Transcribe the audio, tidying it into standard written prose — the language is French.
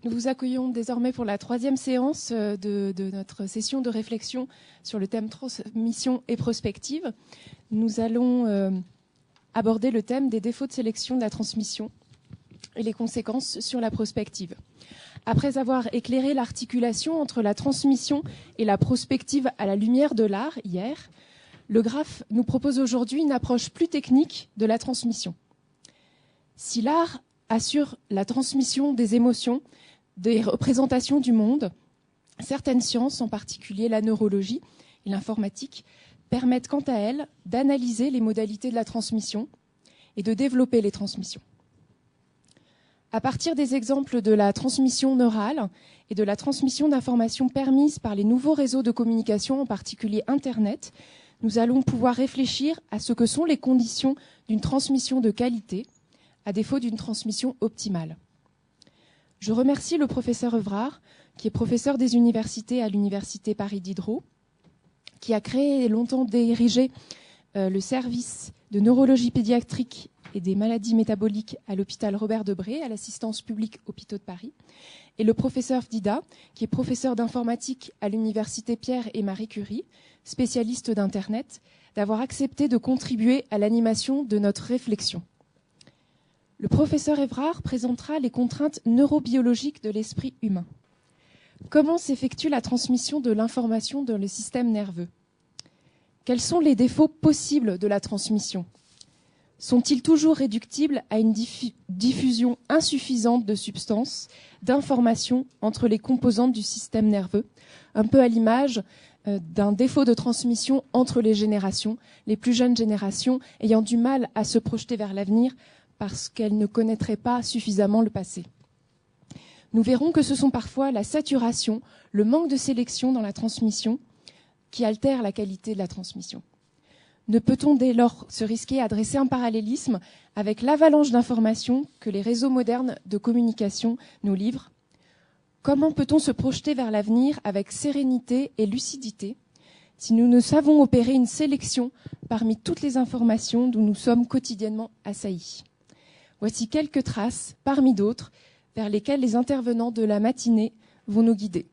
Nous vous accueillons désormais pour la 3e séance de notre session de réflexion sur le thème transmission et prospective. Nous allons aborder le thème des défauts de sélection de la transmission et les conséquences sur la prospective. Après avoir éclairé l'articulation entre la transmission et la prospective à la lumière de l'art hier, le Graphe nous propose aujourd'hui une approche plus technique de la transmission. Si l'art assure la transmission des émotions, des représentations du monde, certaines sciences, en particulier la neurologie et l'informatique, permettent quant à elles d'analyser les modalités de la transmission et de développer les transmissions. À partir des exemples de la transmission neurale et de la transmission d'informations permises par les nouveaux réseaux de communication, en particulier Internet, nous allons pouvoir réfléchir à ce que sont les conditions d'une transmission de qualité, à défaut d'une transmission optimale. Je remercie le professeur Evrard, qui est professeur des universités à l'université Paris Diderot, qui a créé et longtemps dirigé le service de neurologie pédiatrique et des maladies métaboliques à l'hôpital Robert Debré, à l'assistance publique Hôpitaux de Paris, et le professeur Dida, qui est professeur d'informatique à l'université Pierre et Marie Curie, spécialiste d'Internet, d'avoir accepté de contribuer à l'animation de notre réflexion. Le professeur Evrard présentera les contraintes neurobiologiques de l'esprit humain. Comment s'effectue la transmission de l'information dans le système nerveux? Quels sont les défauts possibles de la transmission? Sont-ils toujours réductibles à une diffusion insuffisante de substances, d'informations entre les composantes du système nerveux, un peu à l'image d'un défaut de transmission entre les générations, les plus jeunes générations ayant du mal à se projeter vers l'avenir parce qu'elles ne connaîtraient pas suffisamment le passé. Nous verrons que ce sont parfois la saturation, le manque de sélection dans la transmission qui altèrent la qualité de la transmission. Ne peut-on dès lors se risquer à dresser un parallélisme avec l'avalanche d'informations que les réseaux modernes de communication nous livrent? Comment peut-on se projeter vers l'avenir avec sérénité et lucidité si nous ne savons opérer une sélection parmi toutes les informations dont nous sommes quotidiennement assaillis? Voici quelques traces, parmi d'autres, vers lesquelles les intervenants de la matinée vont nous guider.